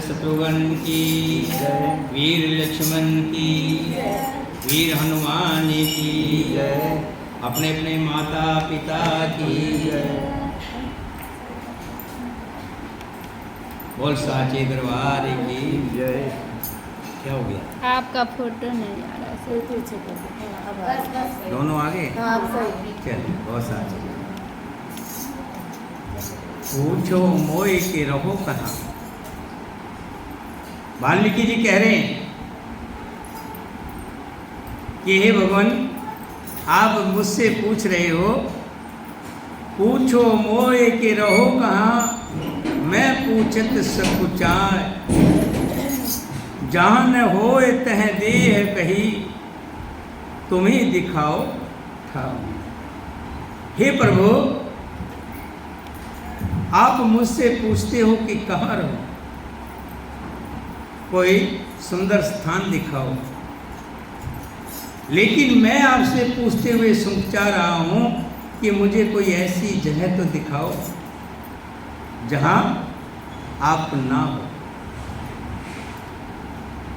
शत्रुघ्न की जय। वीर लक्ष्मण की वीर हनुमान की जय। अपने अपने माता पिता की जय। बोल साचे दरबार की जय। क्या हो गया? आपका फोटो नहीं आ रहा है। पीछे कर दो। दोनों आगे हाँ, आप सही। चल बहुत साचे। पूछो मोय के रहो कहाँ। वाल्मीकि जी कह रहे हैं कि हे भगवान, आप मुझसे पूछ रहे हो, पूछो मोय के रहो कहाँ, मैं पूछत सकुचाय। जहाँ न होए तह देह कही, तुम्हें दिखाओ ठाव। हे प्रभु, आप मुझसे पूछते हो कि कहाँ रहो, कोई सुंदर स्थान दिखाओ, लेकिन मैं आपसे पूछते हुए सोचा रहा हूं कि मुझे कोई ऐसी जगह तो दिखाओ जहां आप ना हो।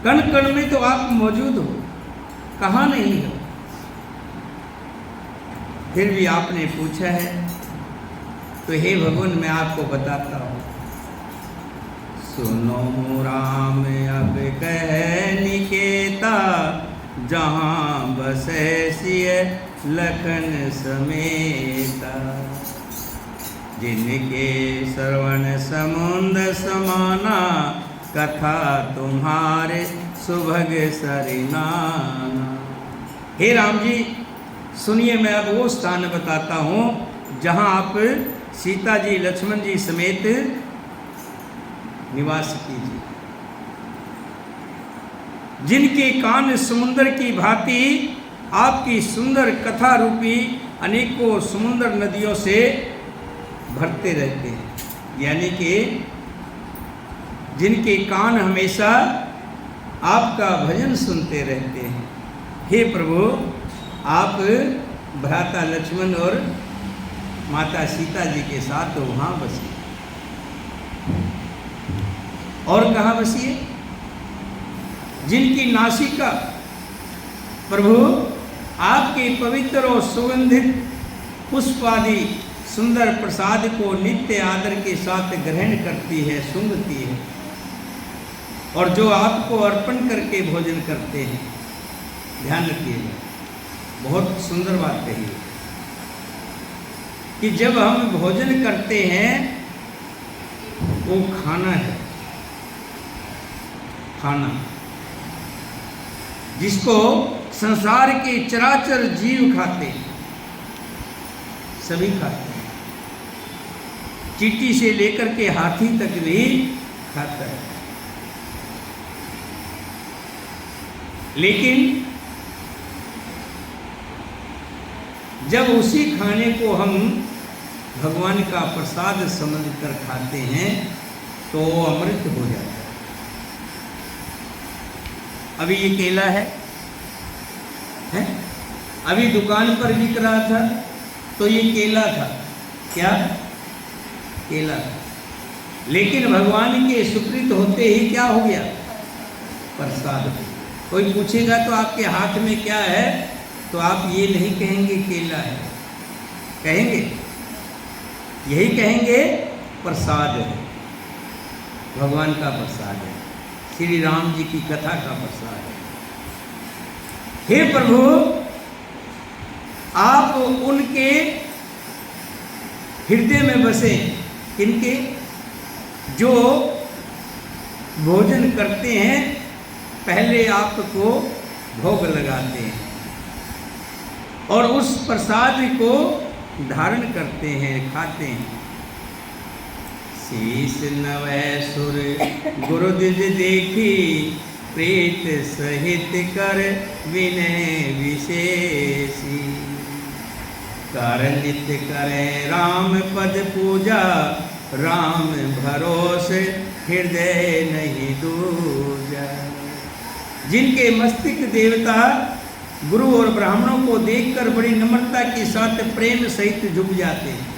कण कण में तो आप मौजूद हो, कहाँ नहीं हो। फिर भी आपने पूछा है तो हे भगवान, मैं आपको बताता हूं। सुनो राम अब कह निकेता, जहाँ बसे सिय लखन समेता। जिनके श्रवण समुद्र समाना, कथा तुम्हारे सुभग सरिनाना। हे राम जी, सुनिए, मैं अब वो स्थान बताता हूँ जहाँ आप सीता जी लक्ष्मण जी समेत निवास कीजिए। जिनके कान समुद्र की भांति आपकी सुंदर कथा रूपी अनेकों समुद्र नदियों से भरते रहते हैं, यानी कि जिनके कान हमेशा आपका भजन सुनते रहते हैं। हे प्रभु, आप भ्राता लक्ष्मण और माता सीता जी के साथ वहाँ बसिए। और कहाँ बसिए? जिनकी नासिका प्रभु आपके पवित्र और सुगंधित पुष्पादि सुंदर प्रसाद को नित्य आदर के साथ ग्रहण करती है, सूंघती है, और जो आपको अर्पण करके भोजन करते हैं। ध्यान रखिएगा, बहुत सुंदर बात कही है कि जब हम भोजन करते हैं, वो खाना है, खाना जिसको संसार के चराचर जीव खाते हैं, सभी खाते हैं। चींटी से लेकर के हाथी तक भी खाता है। लेकिन जब उसी खाने को हम भगवान का प्रसाद समझकर खाते हैं तो वो अमृत हो जाता है। अभी ये केला है? अभी दुकान पर बिक रहा था तो ये केला था। क्या? केला था। लेकिन भगवान के सुकृत होते ही क्या हो गया? प्रसाद। कोई पूछेगा तो आपके हाथ में क्या है, तो आप ये नहीं कहेंगे केला है, कहेंगे यही कहेंगे प्रसाद है, भगवान का प्रसाद है, श्री राम जी की कथा का प्रसाद है। हे प्रभु, आप उनके हृदय में बसे, किनके? जो भोजन करते हैं, पहले आपको भोग लगाते हैं और उस प्रसाद को धारण करते हैं, खाते हैं। शीस नवै सुर गुरु दिज देखी, प्रीत सहित कर विनय विशेषी। कर नित्य करें राम पद पूजा, राम भरोसे हृदय नहीं दूजा। जिनके मस्तिष्क देवता गुरु और ब्राह्मणों को देखकर बड़ी नम्रता के साथ प्रेम सहित झुक जाते हैं।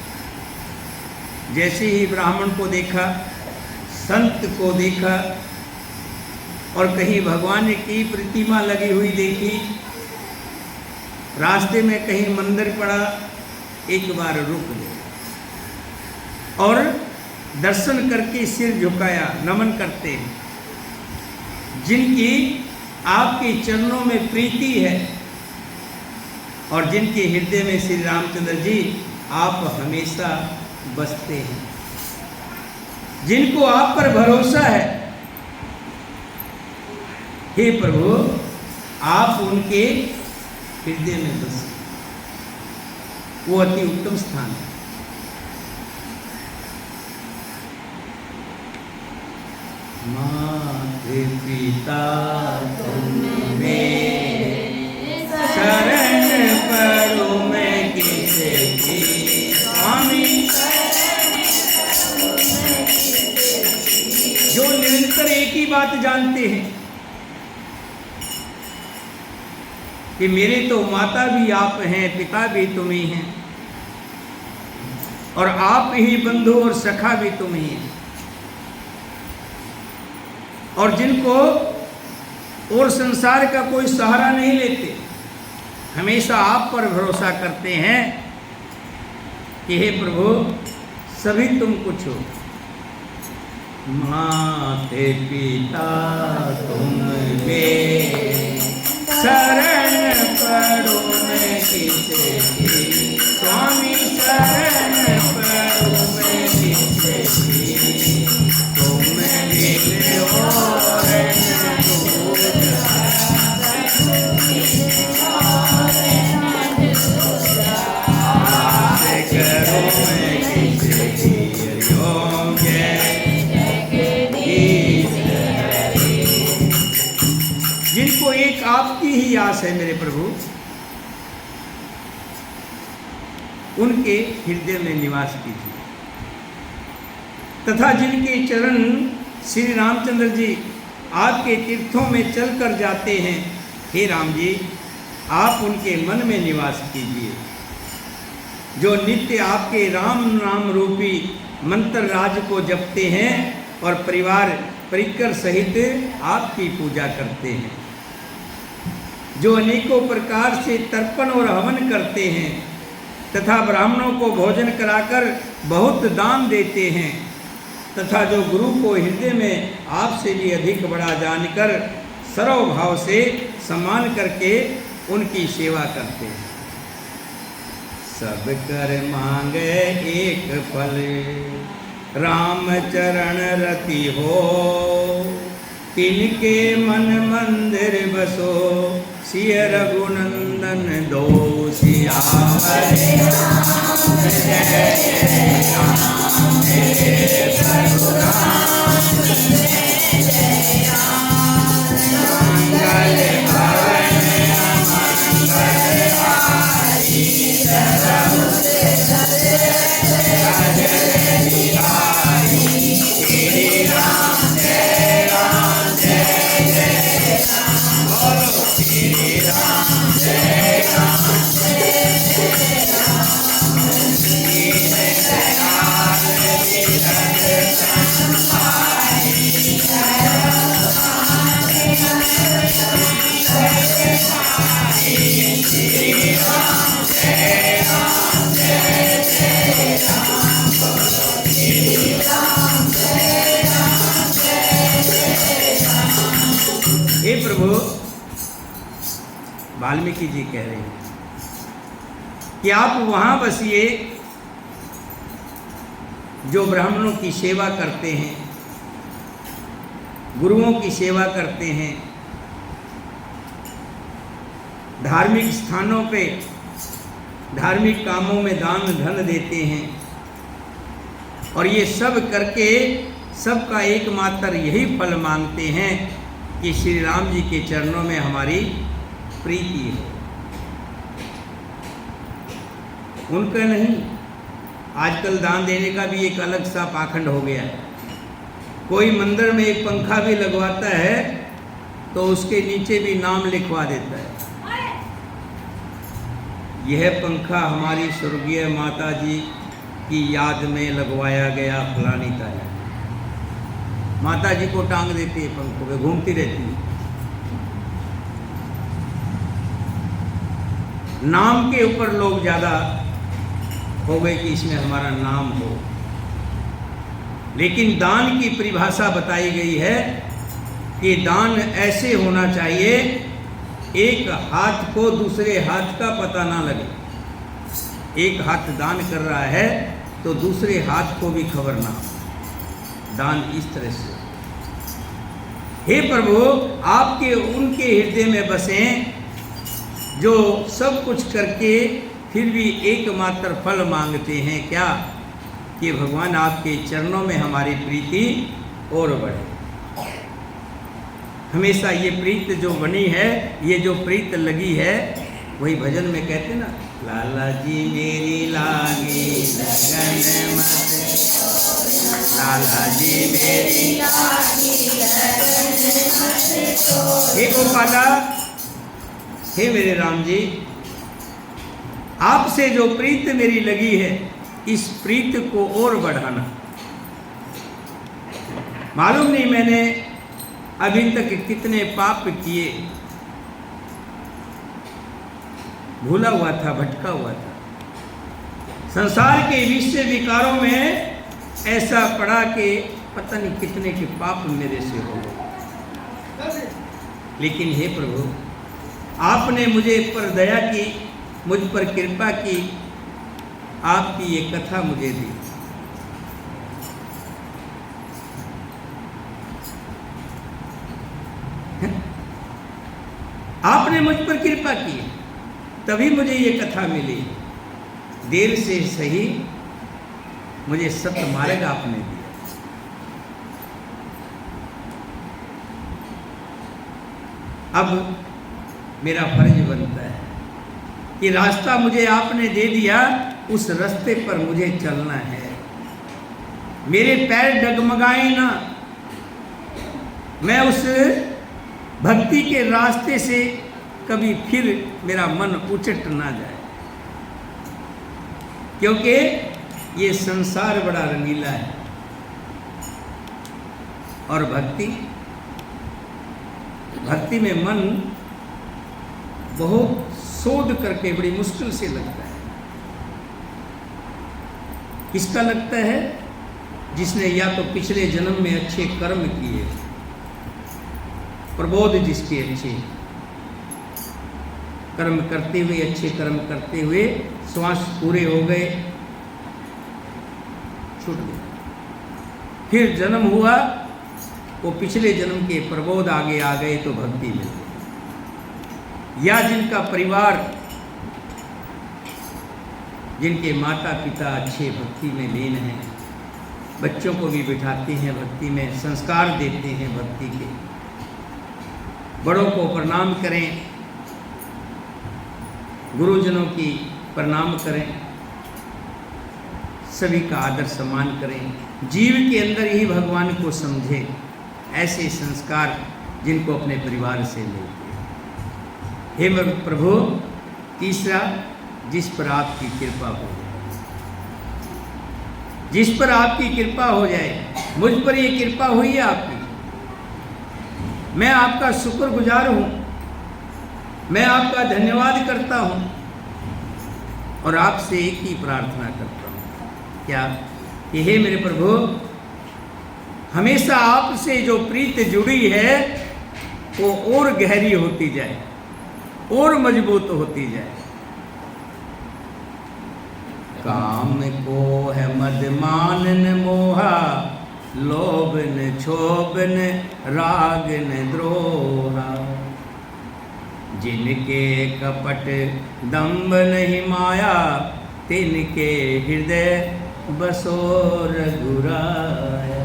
जैसे ही ब्राह्मण को देखा, संत को देखा और कहीं भगवान की प्रतिमा लगी हुई देखी, रास्ते में कहीं मंदिर पड़ा, एक बार रुक गए और दर्शन करके सिर झुकाया, नमन करते हैं। जिनकी आपके चरणों में प्रीति है और जिनके हृदय में श्री रामचंद्र जी आप हमेशा बसते हैं, जिनको आप पर भरोसा है, हे प्रभु आप उनके हृदय में बसे, वो अति उत्तम स्थान है। माते पिता तुम मेरे, शरण पड़ो मैं किसे की, स्वामी जो निरंतर एक ही बात जानते हैं कि मेरे तो माता भी आप हैं, पिता भी तुम ही हैं और आप ही बंधु और सखा भी तुम ही हैं, और जिनको और संसार का कोई सहारा नहीं लेते, हमेशा आप पर भरोसा करते हैं कि हे प्रभु सभी तुम कुछ हो। माते पिता तुम मेरे, शरण पड़ो मैं किसे की, स्वामी शरण पड़ो मैं किसे की, तुम मिले और करो मैं किसे की, ओम जिनको एक आपकी ही आस है मेरे प्रभु, उनके हृदय में निवास कीजिए, तथा जिनके चरण श्री रामचंद्र जी आपके तीर्थों में चलकर जाते हैं, हे राम जी आप उनके मन में निवास कीजिए। जो नित्य आपके राम नाम रूपी मंत्र राज को जपते हैं और परिवार परिकर सहित आपकी पूजा करते हैं, जो अनेकों प्रकार से तर्पण और हवन करते हैं तथा ब्राह्मणों को भोजन कराकर बहुत दान देते हैं, तथा जो गुरु को हृदय में आपसे भी अधिक बड़ा जानकर सर्व भाव से सम्मान करके उनकी सेवा करते हैं। सब कर मांगे एक फल, राम चरण रति हो, तिनके मन मंदिर बसो, सिय रघुनंदन दो सियावर राम, जय जय राम, जय रघुराम, जय जय राम, मंगल भवन मंगल हारी, सर्व श्री राम जय राम, जय जय राम, बोलो श्री राम जय राम, जय जय राम, दीन दयाल दीन पाई, श्री राम जय राम, जय जय राम, बोलो श्री राम जय राम, जय जय राम। हे प्रभु वाल्मीकि जी कह रहे हैं कि आप वहाँ बसिए जो ब्राह्मणों की सेवा करते हैं, गुरुओं की सेवा करते हैं, धार्मिक स्थानों पे धार्मिक कामों में दान धन देते हैं, और ये सब करके सबका एकमात्र यही फल मांगते हैं कि श्री राम जी के चरणों में हमारी प्रीति हो। उनका नहीं, आजकल दान देने का भी एक अलग सा पाखंड हो गया है। कोई मंदिर में एक पंखा भी लगवाता है तो उसके नीचे भी नाम लिखवा देता है, यह पंखा हमारी स्वर्गीय माता जी की याद में लगवाया गया फलानी तारीख। माता जी को टांग देती है पंखों पे, घूमती रहती है। नाम के ऊपर लोग ज़्यादा हो गए कि इसमें हमारा नाम हो, लेकिन दान की परिभाषा बताई गई है कि दान ऐसे होना चाहिए एक हाथ को दूसरे हाथ का पता ना लगे। एक हाथ दान कर रहा है तो दूसरे हाथ को भी खबर ना हो। दान इस तरह से। हे प्रभु, आपके उनके हृदय में बसें जो सब कुछ करके फिर भी एकमात्र फल मांगते हैं, क्या? कि भगवान आपके चरणों में हमारी प्रीति और बढ़े। हमेशा ये प्रीत जो बनी है, ये जो प्रीत लगी है, वही भजन में कहते ना, लाला जी मेरी लागी लगन मत, लाला जी मेरी लागी लगन मत। हे गोपाला, हे मेरे राम जी, आपसे जो प्रीत मेरी लगी है, इस प्रीत को और बढ़ाना। मालूम नहीं मैंने अभी तक कितने पाप किए, भूला हुआ था, भटका हुआ था। संसार के विषय विकारों में ऐसा पड़ा कि पता नहीं कितने के पाप मेरे से हो गए। लेकिन हे प्रभु, आपने मुझे पर दया की, मुझ पर कृपा की, आपकी ये कथा मुझे दी। आपने मुझ पर कृपा की, तभी मुझे ये कथा मिली। देर से सही मुझे सत्य मार्ग आपने दिया। अब मेरा फर्ज बनता है कि रास्ता मुझे आपने दे दिया, उस रास्ते पर मुझे चलना है। मेरे पैर डगमगाए ना, मैं उस भक्ति के रास्ते से कभी फिर मेरा मन उचट ना जाए, क्योंकि ये संसार बड़ा रंगीला है और भक्ति में मन बहुत शोध करके बड़ी मुश्किल से लगता है। किसका लगता है? जिसने या तो पिछले जन्म में अच्छे कर्म किए, प्रबोध जिसके अच्छे कर्म करते हुए, अच्छे कर्म करते हुए श्वास पूरे हो गए, छूट गए, फिर जन्म हुआ, वो पिछले जन्म के प्रबोध आगे आ गए तो भक्ति मिल गई। या जिनका परिवार, जिनके माता पिता अच्छे भक्ति में लीन हैं, बच्चों को भी बिठाते हैं भक्ति में, संस्कार देते हैं भक्ति के, बड़ों को प्रणाम करें, गुरुजनों की प्रणाम करें, सभी का आदर सम्मान करें, जीव के अंदर ही भगवान को समझें। ऐसे संस्कार जिनको अपने परिवार से मिलते हैं। हे मेरे प्रभु, तीसरा, जिस पर आपकी कृपा हो जाए, जिस पर आपकी कृपा हो जाए। मुझ पर ये कृपा हुई है आपकी, मैं आपका शुक्रगुजार हूँ, मैं आपका धन्यवाद करता हूँ और आपसे एक ही प्रार्थना करता हूँ, क्या? कि हे मेरे प्रभु, हमेशा आपसे जो प्रीत जुड़ी है वो और गहरी होती जाए, और मजबूत होती जाए। काम को है मदमान न मोहा, लोभ न क्षोभ न राग न द्रोहा, जिनके कपट दंभ नहीं माया, तिनके हृदय बसो रघुराया।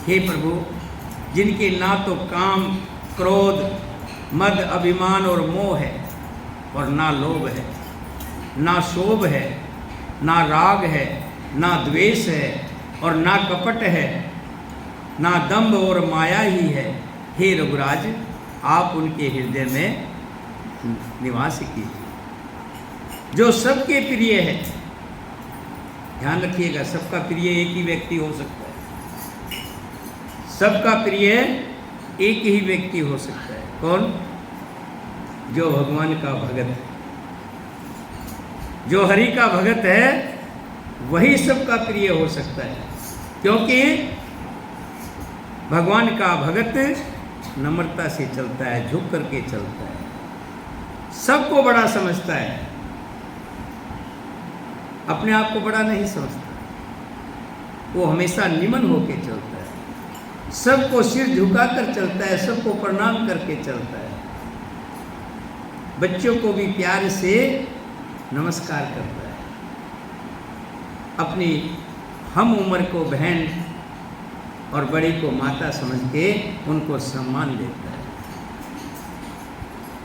हे प्रभु, जिनके ना तो काम, क्रोध, मद, अभिमान और मोह है, और ना लोभ है, ना शोभ है, ना राग है, ना द्वेष है, और ना कपट है, ना दंभ और माया ही है, हे रघुराज, आप उनके हृदय में निवास कीजिए। जो सबके प्रिय है, ध्यान रखिएगा, सबका प्रिय एक ही व्यक्ति हो सकता है, सबका प्रिय एक ही व्यक्ति हो सकता है। कौन? जो भगवान का भगत है, जो हरि का भगत है, वही सबका प्रिय हो सकता है। क्योंकि भगवान का भगत नम्रता से चलता है, झुक करके चलता है, सबको बड़ा समझता है, अपने आप को बड़ा नहीं समझता। वो हमेशा निमन होकर चलता है, सबको सिर झुकाकर चलता है, सबको प्रणाम करके चलता है, बच्चों को भी प्यार से नमस्कार करता है, अपनी हम उम्र को बहन और बड़ी को माता समझ के उनको सम्मान देता है।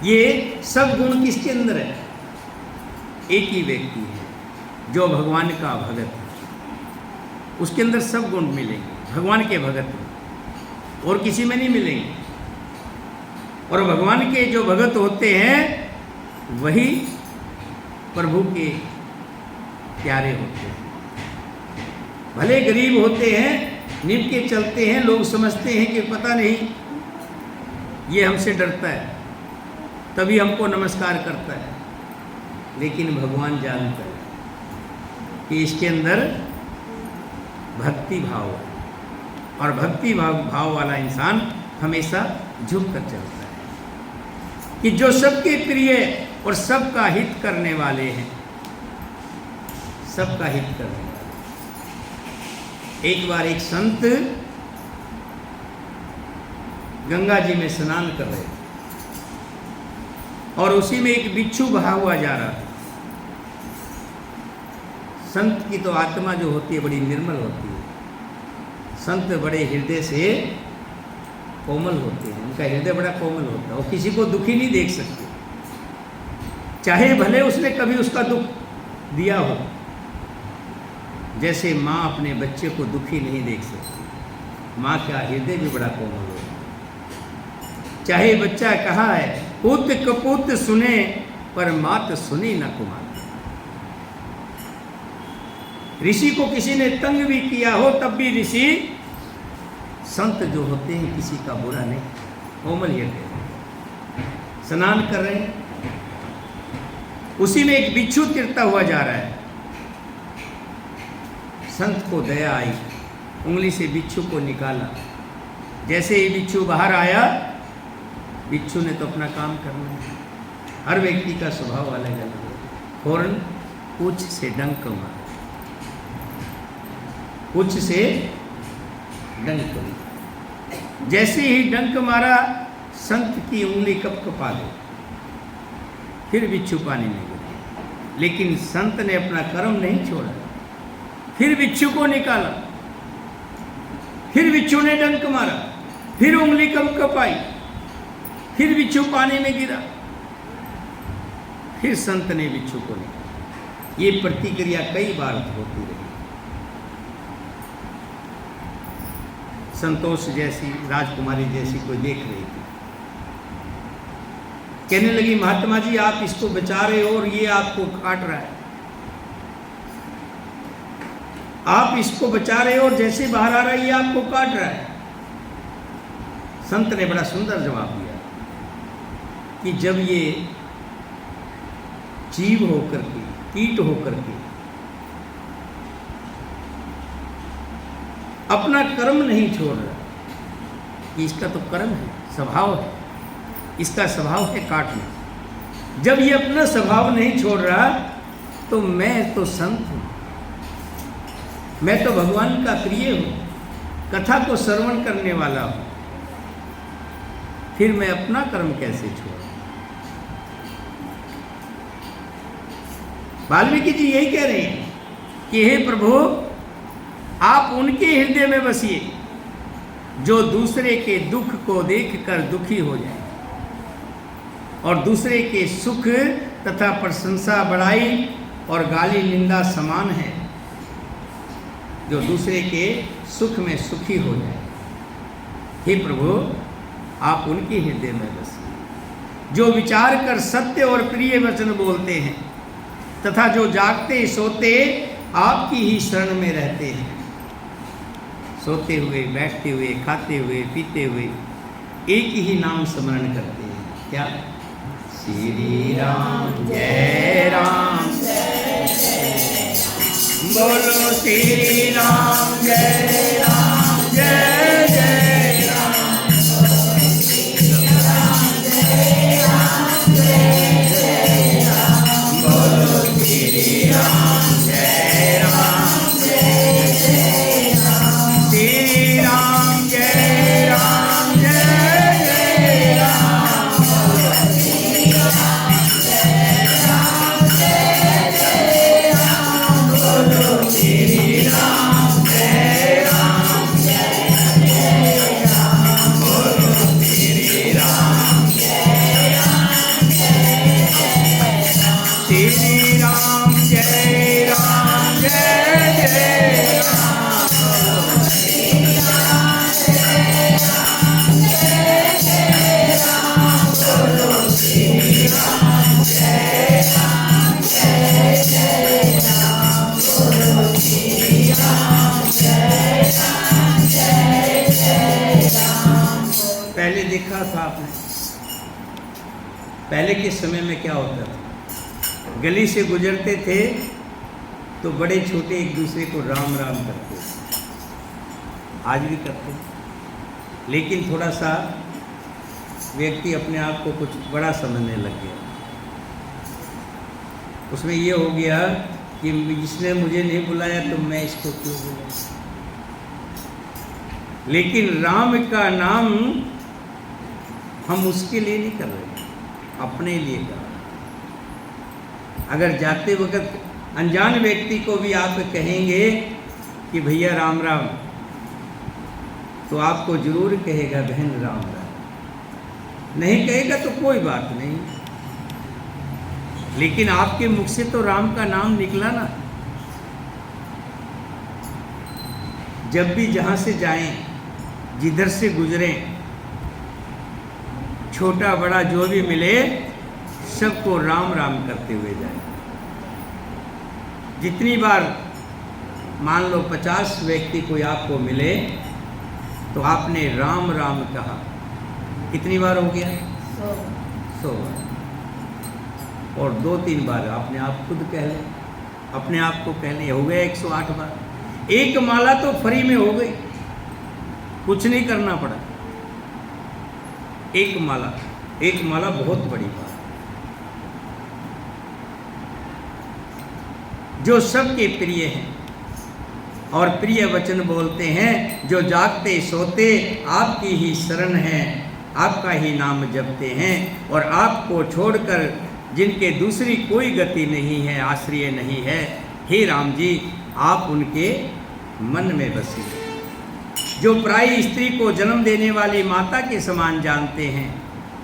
ये सब गुण किसके अंदर है? एक ही व्यक्ति है जो भगवान का भगत है, उसके अंदर सब गुण मिलेंगे, भगवान के भगत में, और किसी में नहीं मिलेंगे। और भगवान के जो भगत होते हैं वही प्रभु के प्यारे होते हैं। भले गरीब होते हैं, निभ के चलते हैं, लोग समझते हैं कि पता नहीं ये हमसे डरता है तभी हमको नमस्कार करता है, लेकिन भगवान जानता है कि इसके अंदर भक्ति भाव है, और भक्ति भाव वाला इंसान हमेशा झुक कर चलता है कि जो सबके प्रिय और सबका हित करने वाले हैं, सबका हित करने वाले। एक बार एक संत गंगा जी में स्नान कर रहे थे और उसी में एक बिच्छू बहा हुआ जा रहा था। संत की तो आत्मा जो होती है बड़ी निर्मल होती है, संत बड़े हृदय से कोमल होते हैं, उनका हृदय बड़ा कोमल होता है, वो किसी को दुखी नहीं देख सकते, चाहे भले उसने कभी उसका दुख दिया हो। जैसे माँ अपने बच्चे को दुखी नहीं देख सकती, माँ का हृदय भी बड़ा कोमल होता है। चाहे बच्चा कहा है पुत कपूत सुने पर मात सुनी न कुमार। ऋषि को किसी ने तंग भी किया हो तब भी ऋषि संत जो होते हैं किसी का बुरा नहीं, कोमल हृदय। स्नान कर रहे हैं, उसी में एक बिच्छू तिरता हुआ जा रहा है। संत को दया आई, उंगली से बिच्छू को निकाला। जैसे ही बिच्छू बाहर आया, बिच्छू ने तो अपना काम करना है, हर व्यक्ति का स्वभाव अलग अलग है। फौरन पूंछ से डंक मारा, पूंछ से डंक मारा। जैसे ही डंक मारा, संत की उंगली कपकपा गई, फिर बिच्छू पानी में गिरा। लेकिन संत ने अपना कर्म नहीं छोड़ा, फिर बिच्छू को निकाला, फिर बिच्छू ने डंक मारा, फिर उंगली कपकपाई, फिर बिच्छू पानी में गिरा, फिर संत ने बिच्छू को निकाला। ये प्रतिक्रिया कई बार होती रही। संतोष जैसी, राजकुमारी जैसी कोई देख रही थी, कहने लगी महात्मा जी आप इसको बचा रहे हो और ये आपको काट रहा है, आप इसको बचा रहे हो और जैसे बाहर आ रहा है ये आपको काट रहा है। संत ने बड़ा सुंदर जवाब दिया कि जब ये जीव होकर के, कीट होकर के अपना कर्म नहीं छोड़ रहा, कि इसका तो कर्म है, स्वभाव है, इसका स्वभाव है काटना। जब ये अपना स्वभाव नहीं छोड़ रहा तो मैं तो संत हूँ, मैं तो भगवान का प्रिय हूँ, कथा को श्रवण करने वाला हूँ, फिर मैं अपना कर्म कैसे छोड़ूं? वाल्मीकि जी यही कह रहे हैं कि हे प्रभु आप उनके हृदय में बसिए जो दूसरे के दुख को देखकर दुखी हो जाए और दूसरे के सुख तथा प्रशंसा बड़ाई और गाली निंदा समान है, जो दूसरे के सुख में सुखी हो जाए। हे प्रभु आप उनके हृदय में बसिए जो विचार कर सत्य और प्रिय वचन बोलते हैं तथा जो जागते सोते आपकी ही शरण में रहते हैं। सोते हुए, बैठते हुए, खाते हुए, पीते हुए एक ही नाम स्मरण करते हैं। क्या? श्री राम जय राम, बोलो श्री राम जय राम, जय जय राम, बोलो श्री राम जय राम, श्री राम जय राम, जय जय राम, बोलो श्री राम जय राम, बोलो श्री राम, श्री राम जय राम, जय जय राम, पहले देखा था आपने, पहले के समय में क्या होता था? गली से गुजरते थे तो बड़े छोटे एक दूसरे को राम राम करते थे, आज भी करते हैं। लेकिन थोड़ा सा व्यक्ति अपने आप को कुछ बड़ा समझने लग गया। उसमें ये हो गया कि जिसने मुझे नहीं बुलाया तो मैं इसको क्यों बुलाऊं। लेकिन राम का नाम हम उसके लिए नहीं कर रहे, अपने लिए कर रहे। अगर जाते वक्त अनजान व्यक्ति को भी आप कहेंगे कि भैया राम राम, तो आपको जरूर कहेगा बहन राम राम। नहीं कहेगा तो कोई बात नहीं, लेकिन आपके मुख से तो राम का नाम निकला ना। जब भी जहाँ से जाएं, जिधर से गुजरें, छोटा बड़ा जो भी मिले सबको राम राम करते हुए जाएं। जितनी बार मान लो 50 व्यक्ति कोई आपको मिले तो आपने राम राम कहा, कितनी बार हो गया? 100 बार। और 2-3 बार अपने आप खुद कह लें, अपने आप को कह लें, हो गया 108 बार। एक माला तो फ्री में हो गई, कुछ नहीं करना पड़ा। एक माला बहुत बड़ी बात, जो सबके प्रिय हैं और प्रिय वचन बोलते हैं। जो जागते सोते आपकी ही शरण है, आपका ही नाम जपते हैं, और आपको छोड़कर जिनके दूसरी कोई गति नहीं है, आश्रय नहीं है, हे राम जी आप उनके मन में बसे। जो पराई स्त्री को जन्म देने वाली माता के समान जानते हैं,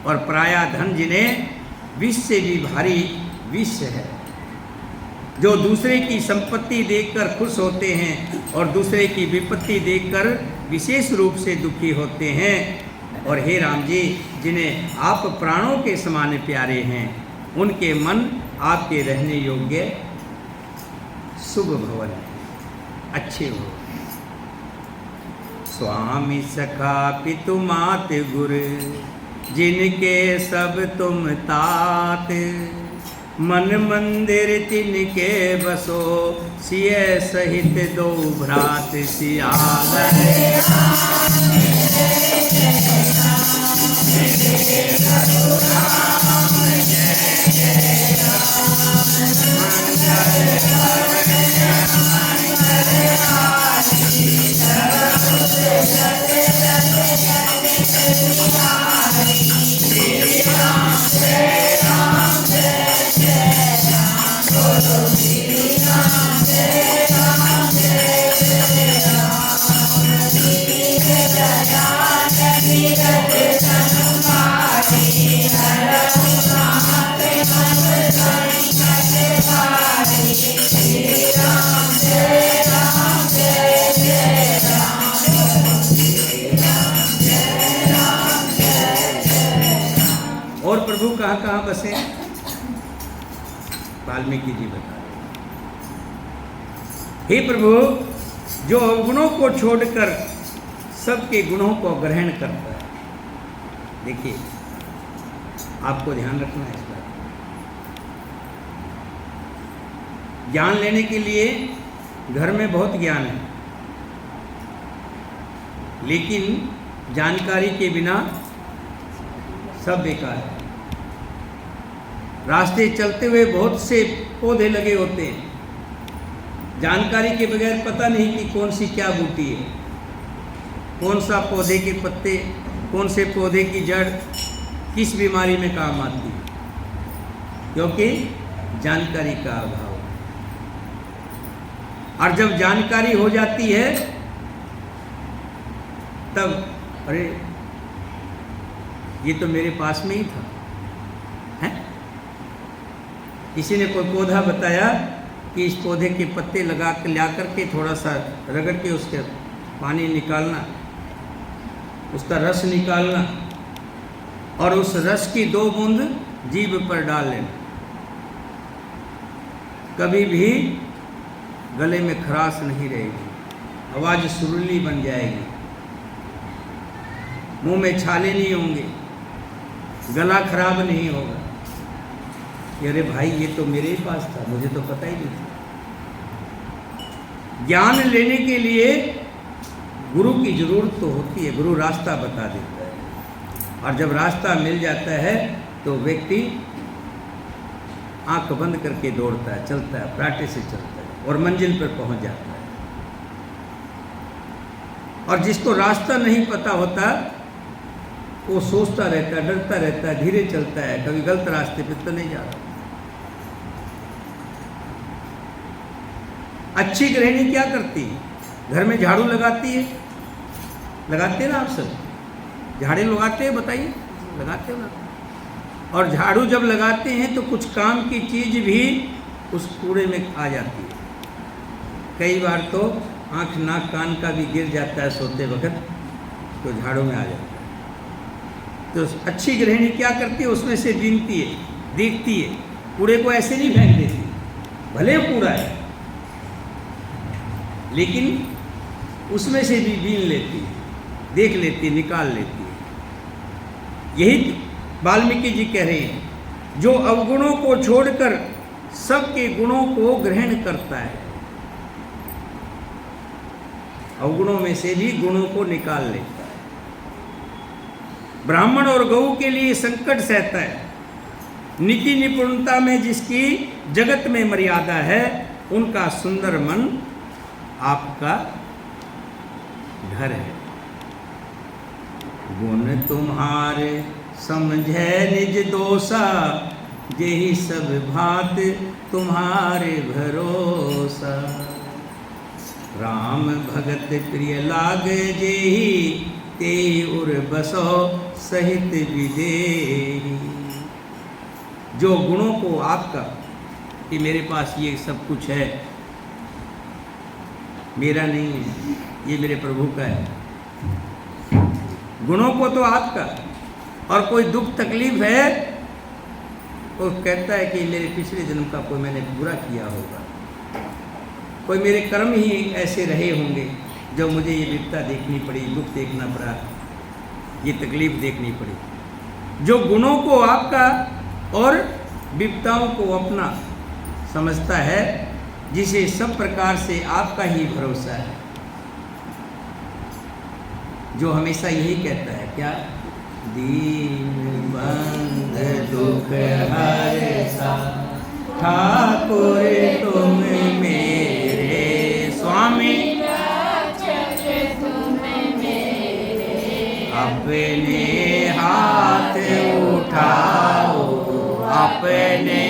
और पराया धन जिन्हें विष से भी भारी विष है। जो दूसरे की संपत्ति देखकर खुश होते हैं और दूसरे की विपत्ति देखकर विशेष रूप से दुखी होते हैं। और हे राम जी जिन्हें आप प्राणों के समान प्यारे हैं, उनके मन आपके रहने योग्य शुभ भवन अच्छे हो। स्वामी सखा पितु मात गुर, जिनके सब तुम तात। मन मंदिर तिनके बसो, सिय सहित दो भ्रात सियावर। और प्रभु कहाँ कहाँ बसे? वाल्मीकि जी बता रहे। हे प्रभु, जो अवगुणों को छोड़कर सबके गुणों को ग्रहण करता है। देखिए, आपको ध्यान रखना है इस बात। ज्ञान लेने के लिए घर में बहुत ज्ञान है, लेकिन जानकारी के बिना सब बेकार है। रास्ते चलते हुए बहुत से पौधे लगे होते हैं, जानकारी के बगैर पता नहीं कि कौन सी क्या बूटी है, कौन सा पौधे के पत्ते, कौन से पौधे की जड़ किस बीमारी में काम आती है, क्योंकि जानकारी का अभाव है। और जब जानकारी हो जाती है तब अरे ये तो मेरे पास में ही था, है? किसी ने कोई पौधा बताया कि इस पौधे के पत्ते लगा के ला करके थोड़ा सा रगड़ के उसके पानी निकालना, उसका रस निकालना और उस रस की 2 बूंद जीभ पर डाल लेना। कभी भी गले में खराश नहीं रहेगी, आवाज़ सुरीली बन जाएगी, मुंह में छाले नहीं होंगे, गला खराब नहीं होगा। अरे भाई ये तो मेरे ही पास था, मुझे तो पता ही नहीं था। ज्ञान लेने के लिए गुरु की जरूरत तो होती है, गुरु रास्ता बता देता है, और जब रास्ता मिल जाता है तो व्यक्ति आंख बंद करके दौड़ता है, चलता है, फराटे से चलता है और मंजिल पर पहुंच जाता है। और जिसको रास्ता नहीं पता होता वो सोचता रहता है, डरता रहता है, धीरे चलता है, कभी गलत रास्ते पे तो नहीं जा रहा। अच्छी गृहिणी क्या करती है? घर में झाड़ू लगाती है, लगाते हैं ना आप सब? झाड़ू लगाते हैं, बताइए, लगाते हो ना? और झाड़ू जब लगाते हैं तो कुछ काम की चीज भी उस कूड़े में आ जाती है। कई बार तो आँख नाक कान का भी गिर जाता है सोते वक्त, तो झाड़ू में आ जाता है। तो अच्छी गृहिणी क्या करती है? उसमें से बीनती है, देखती है, कूड़े को ऐसे नहीं फेंक देती, भले कूड़ा है लेकिन उसमें से भी बीन लेती है, देख लेती है, निकाल लेती है। यही वाल्मीकि जी कह रहे हैं, जो अवगुणों को छोड़कर सबके गुणों को ग्रहण करता है, अवगुणों में से भी गुणों को निकाल लेता है। ब्राह्मण और गऊ के लिए संकट सहता है, नीति निपुणता में जिसकी जगत में मर्यादा है, उनका सुंदर मन आपका घर है। गुण तुम्हारे समझे निज दोषा, जेहि सब भात तुम्हारे भरोसा। राम भगत प्रिय लागे जेहि, तेहि उर बसो सहित विदेही। जो गुणों को आपका, कि मेरे पास ये सब कुछ है, मेरा नहीं है, ये मेरे प्रभु का है। गुणों को तो आपका, और कोई दुख तकलीफ है वो कहता है कि मेरे पिछले जन्म का कोई मैंने बुरा किया होगा, कोई मेरे कर्म ही ऐसे रहे होंगे जो मुझे ये विपदा देखनी पड़ी, दुख देखना पड़ा, ये तकलीफ देखनी पड़ी। जो गुणों को आपका और विपदाओं को अपना समझता है, जिसे सब प्रकार से आपका ही भरोसा है, जो हमेशा यही कहता है क्या? दीन बंध दुख हरता, ठाकुर तुम मेरे स्वामी, अपने हाथ उठाओ, अपने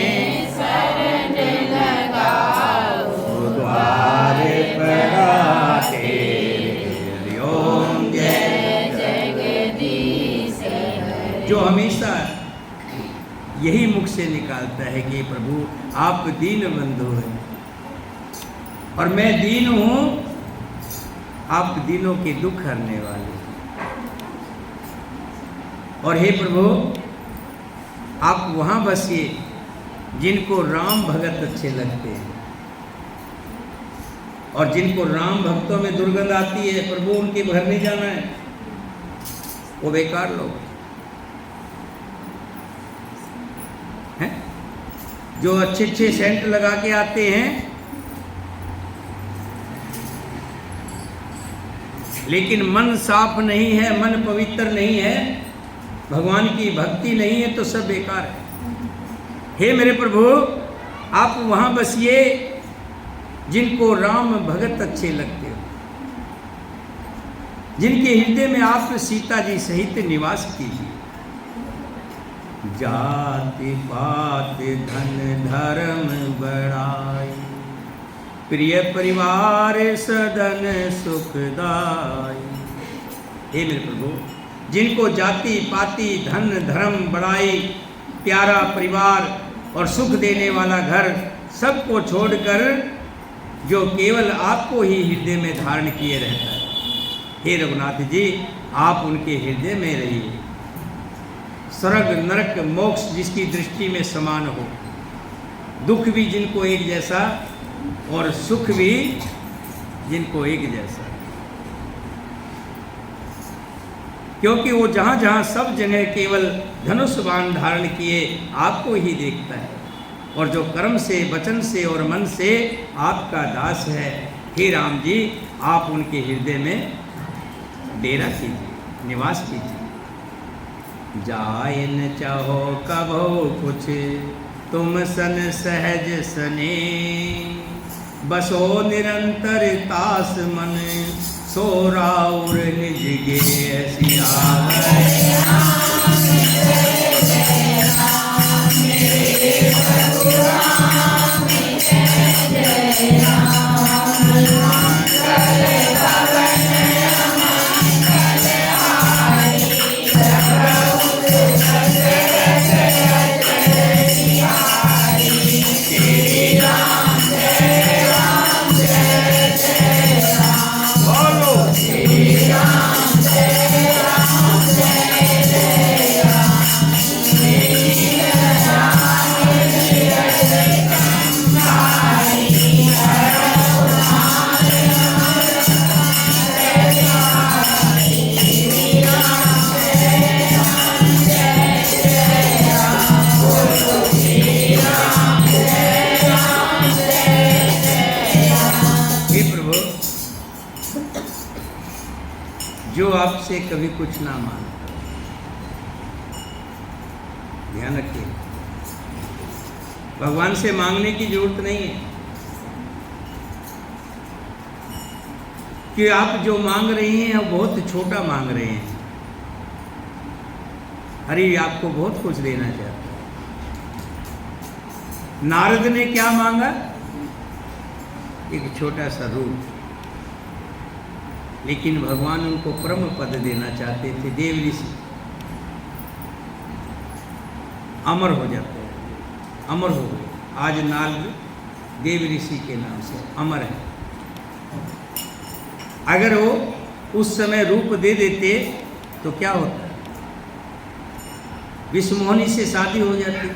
शरण लगाओ, द्वार पर तेरे ओम जय जगदीश। जो हमेशा यही मुख से निकालता है कि प्रभु आप दीन बंधु हैं और मैं दीन हूँ, आप दीनों के दुख हरने वाले। और हे प्रभु आप वहाँ बसिए जिनको राम भगत अच्छे लगते हैं, और जिनको राम भक्तों में दुर्गंध आती है, प्रभु उनके घर नहीं जाना है, वो बेकार लोग हैं। जो अच्छे अच्छे सेंट लगा के आते हैं, लेकिन मन साफ नहीं है, मन पवित्र नहीं है, भगवान की भक्ति नहीं है, तो सब बेकार है। हे मेरे प्रभु, आप वहाँ बसिए जिनको राम भगत अच्छे लगते हो, जिनके हृदय में आप सीता जी सहित निवास कीजिए। जाति पात धन धर्म बड़ाई, प्रिय परिवार सदन सुखदाई। हे मेरे प्रभु, जिनको जाति पाति धन धर्म बड़ाई, प्यारा परिवार और सुख देने वाला घर सबको छोड़कर जो केवल आपको ही हृदय में धारण किए रहता है, हे रघुनाथ जी, आप उनके हृदय में रहिए। स्वर्ग नरक मोक्ष जिसकी दृष्टि में समान हो, दुख भी जिनको एक जैसा और सुख भी जिनको एक जैसा, क्योंकि वो जहाँ जहाँ सब जगह केवल धनुष बाण धारण किए आपको ही देखता है, और जो कर्म से वचन से और मन से आपका दास है, हे राम जी, आप उनके हृदय में डेरा कीजिए, निवास कीजिए। जाए न चाहो कभो कुछ तुम सन सहज सने, बसो निरंतर तास मन सोरा और निज गे जो आपसे कभी कुछ ना मांगे, ध्यान रखिए, भगवान से मांगने की जरूरत नहीं है कि आप जो मांग रहे हैं वो बहुत छोटा मांग रहे हैं। हरि आपको बहुत कुछ देना चाहता है। नारद ने क्या मांगा? एक छोटा सा रूप, लेकिन भगवान उनको परम पद देना चाहते थे। देव ऋषि अमर हो जाते हैं, अमर हो गए। आज नारद देव ऋषि के नाम से अमर है। अगर वो उस समय रूप दे देते तो क्या होता? विषमोहनी से शादी हो जाती,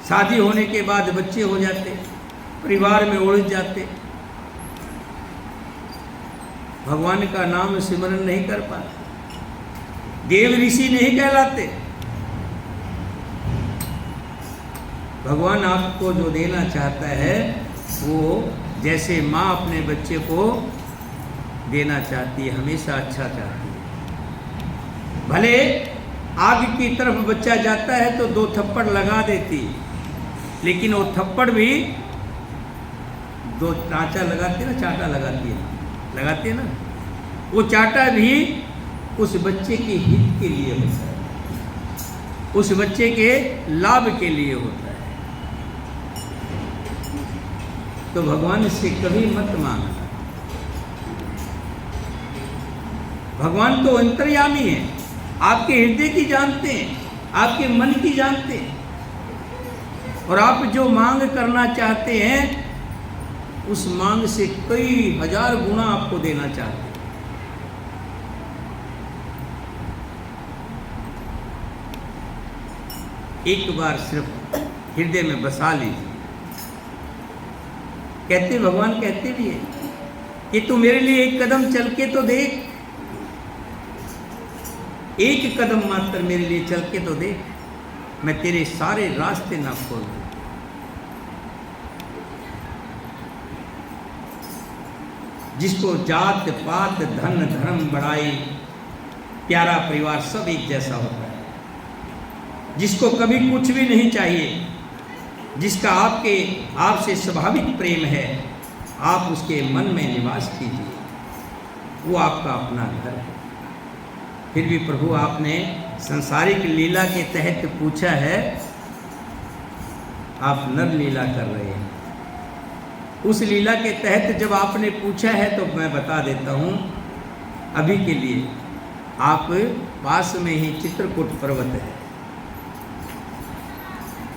शादी होने के बाद बच्चे हो जाते, परिवार में उलझ जाते, भगवान का नाम सिमरन नहीं कर पाते, देव ऋषि नहीं कहलाते। भगवान आपको जो देना चाहता है वो जैसे माँ अपने बच्चे को देना चाहती है, हमेशा अच्छा चाहती है। भले आग की तरफ बच्चा जाता है तो 2 थप्पड़ लगा देती, लेकिन वो थप्पड़ भी 2 टाँचा लगाती है ना, चाटा लगाती है ना, वो चाटा भी उस बच्चे के हित के लिए होता है, उस बच्चे के लाभ के लिए होता है। तो भगवान से कभी मत मांगना। भगवान तो अंतर्यामी है, आपके हृदय की जानते हैं, आपके मन की जानते हैं, और आप जो मांग करना चाहते हैं उस मांग से कई हजार गुना आपको देना चाहते हैं। एक बार सिर्फ हृदय में बसा लीजिए। कहते भगवान कहते भी है, कि तू मेरे लिए एक कदम चल के तो देख, एक कदम मात्र मेरे लिए चल के तो देख, मैं तेरे सारे रास्ते ना खोल दूं। जिसको जात पात धन धर्म बड़ाई प्यारा परिवार सब एक जैसा होता है, जिसको कभी कुछ भी नहीं चाहिए, जिसका आपसे स्वाभाविक प्रेम है, आप उसके मन में निवास कीजिए, वो आपका अपना घर है। फिर भी प्रभु आपने संसारिक लीला के तहत पूछा है, आप नर लीला कर रहे हैं। उस लीला के तहत जब आपने पूछा है तो मैं बता देता हूँ, अभी के लिए आप पास में ही चित्रकूट पर्वत है,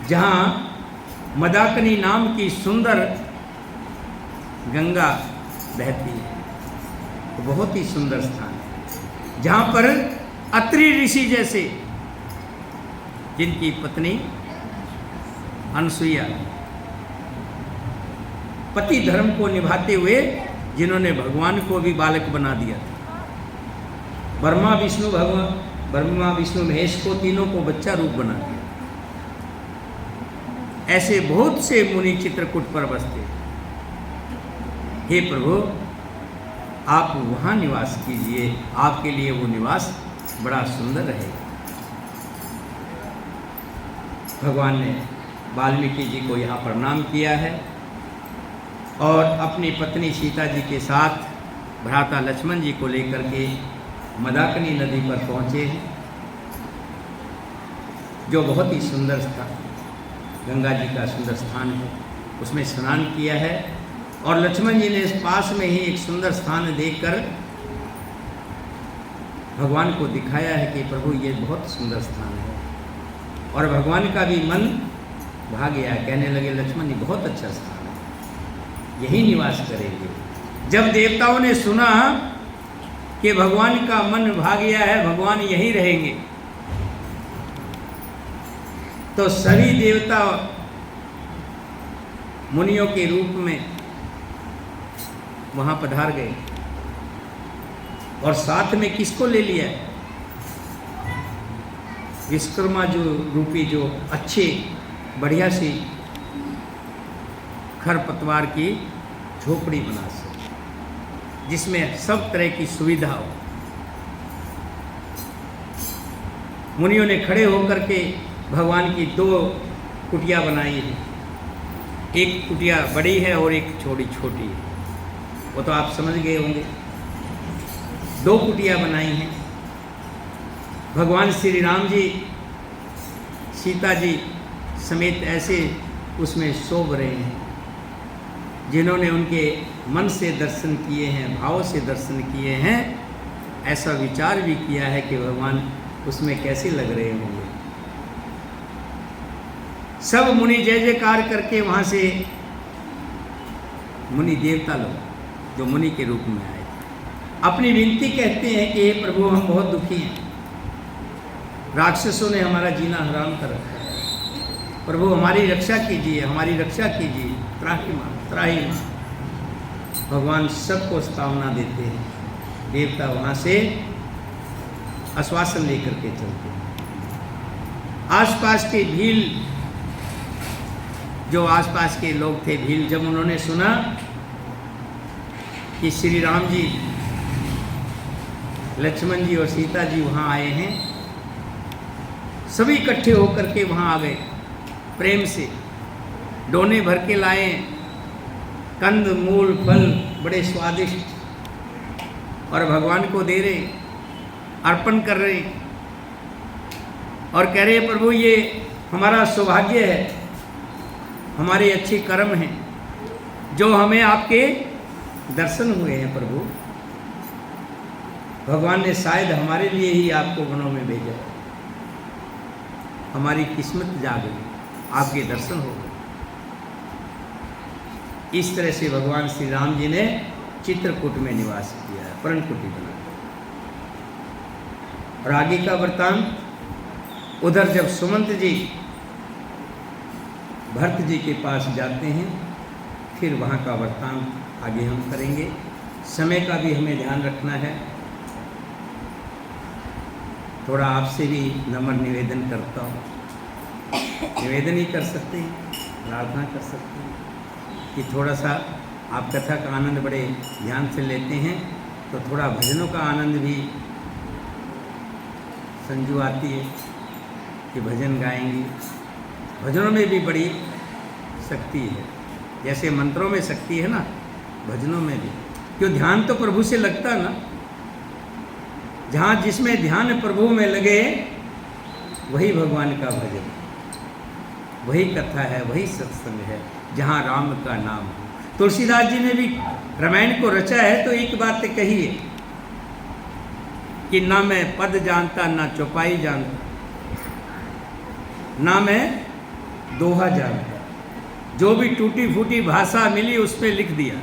जहाँ मदाकिनी नाम की सुंदर गंगा बहती है। तो बहुत ही सुंदर स्थान है, जहाँ पर अत्रि ऋषि जैसे, जिनकी पत्नी अनसुईया पति धर्म को निभाते हुए, जिन्होंने भगवान को भी बालक बना दिया था, ब्रह्मा विष्णु महेश को, तीनों को बच्चा रूप बना दिया। ऐसे बहुत से मुनि चित्रकूट पर बसते। हे प्रभु, आप वहाँ निवास कीजिए, आपके लिए वो निवास बड़ा सुंदर रहेगा। भगवान ने वाल्मीकि जी को यहाँ प्रणाम किया है और अपनी पत्नी सीता जी के साथ भ्राता लक्ष्मण जी को लेकर के मदाकिनी नदी पर पहुँचे हैं, जो बहुत ही सुंदर स्थान, गंगा जी का सुंदर स्थान है। उसमें स्नान किया है और लक्ष्मण जी ने इस पास में ही एक सुंदर स्थान देखकर भगवान को दिखाया है कि प्रभु ये बहुत सुंदर स्थान है। और भगवान का भी मन भा गया, कहने लगे लक्ष्मण जी बहुत अच्छा स्थान है, यही निवास करेंगे। जब देवताओं ने सुना कि भगवान का मन भा गया है, भगवान यहीं रहेंगे, तो सभी देवता मुनियों के रूप में वहां पधार गए और साथ में किसको ले लिया? विश्वकर्मा जो रूपी, जो अच्छे बढ़िया सी खरपतवार की झोपड़ी बना सके, जिसमें सब तरह की सुविधा हो। मुनियों ने खड़े होकर के भगवान की 2 कुटिया बनाई है, एक कुटिया बड़ी है और एक छोटी है, वो तो आप समझ गए होंगे। 2 कुटिया बनाई हैं। भगवान श्री राम जी सीता जी समेत ऐसे उसमें शोभ रहे हैं, जिन्होंने उनके मन से दर्शन किए हैं, भाव से दर्शन किए हैं। ऐसा विचार भी किया है कि भगवान उसमें कैसे लग रहे होंगे। सब मुनि जय जयकार करके वहाँ से मुनि देवता लोग जो मुनि के रूप में आए थे, अपनी विनती कहते हैं कि हे प्रभु, हम बहुत दुखी हैं, राक्षसों ने हमारा जीना हराम कर रखा है, प्रभु हमारी रक्षा कीजिए, हमारी रक्षा कीजिए, त्राही माँ। भगवान सबको स्तावना देते हैं। देवता वहाँ से आश्वासन लेकर के चलते हैं। आसपास के भील, जो आसपास के लोग थे भील, जब उन्होंने सुना कि श्री राम जी, लक्ष्मण जी और सीता जी वहाँ आए हैं, सभी इकट्ठे होकर के वहाँ आ गए। प्रेम से डोने भर के लाए, कंद मूल फल बड़े स्वादिष्ट, और भगवान को दे रहे, अर्पण कर रहे और कह रहे प्रभु ये हमारा सौभाग्य है, हमारे अच्छे कर्म हैं जो हमें आपके दर्शन हुए हैं। प्रभु भगवान ने शायद हमारे लिए ही आपको वनों में भेजा, हमारी किस्मत जाग गई, आपके दर्शन हो गए। इस तरह से भगवान श्री राम जी ने चित्रकूट में निवास किया है, पर्णकुटी बना। और आगे का वृत्तांत, उधर जब सुमंत जी भरत जी के पास जाते हैं, फिर वहाँ का वृत्तांत आगे हम करेंगे। समय का भी हमें ध्यान रखना है। थोड़ा आपसे भी नम्र निवेदन करता हूँ, निवेदन ही कर सकते हैं, प्रार्थना कर सकते हैं कि थोड़ा सा आप कथा का आनंद बड़े ध्यान से लेते हैं तो थोड़ा भजनों का आनंद भी संजू आती है कि भजन गाएंगे। भजनों में भी बड़ी शक्ति है, जैसे मंत्रों में शक्ति है ना, भजनों में भी। क्यों, ध्यान तो प्रभु से लगता ना। जहाँ जिसमें ध्यान प्रभु में लगे वही भगवान का भजन, वही कथा है, वही सत्संग है, जहाँ राम का नाम हो। तुलसीदास जी ने भी रामायण को रचा है तो एक बात कही है कि ना मैं पद जानता ना चौपाई जानता, ना मैं दोहा जानता, जो भी टूटी फूटी भाषा मिली उस पर लिख दिया,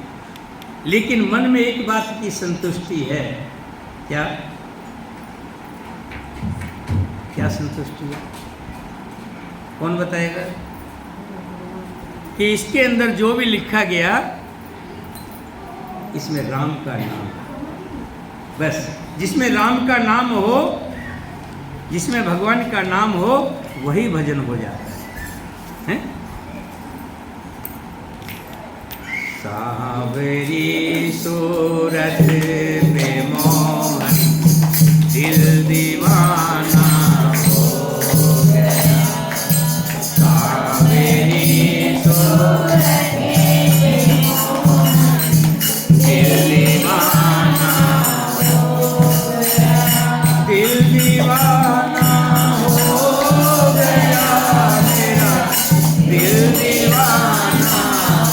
लेकिन मन में एक बात की संतुष्टि है। क्या क्या संतुष्टि है? कौन बताएगा? कि इसके अंदर जो भी लिखा गया इसमें राम का नाम, बस जिसमें राम का नाम हो, जिसमें भगवान का नाम हो, वही भजन हो जाता है? सावरी सूरत में मोहन दिल दीवाना हो गया, सावरी सूरत में मोहन दिल दीवाना हो गया, दिल दीवाना हो गया मेरा, दिल दीवाना